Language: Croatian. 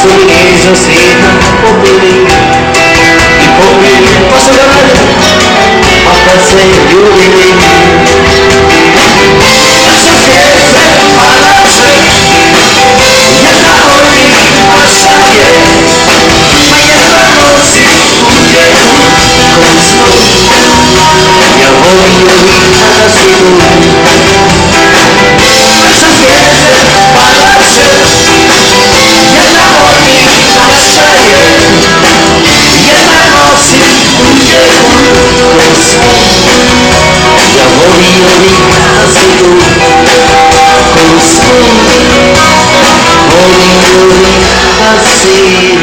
sorriso sera popili i popili posso dare a passare gli uomini la sapienza palazzo gli annori passaie ma gli annori tutte con solo gli voglio vita solo la sapienza palazzo я voglio rimasto con solo voglio rimasto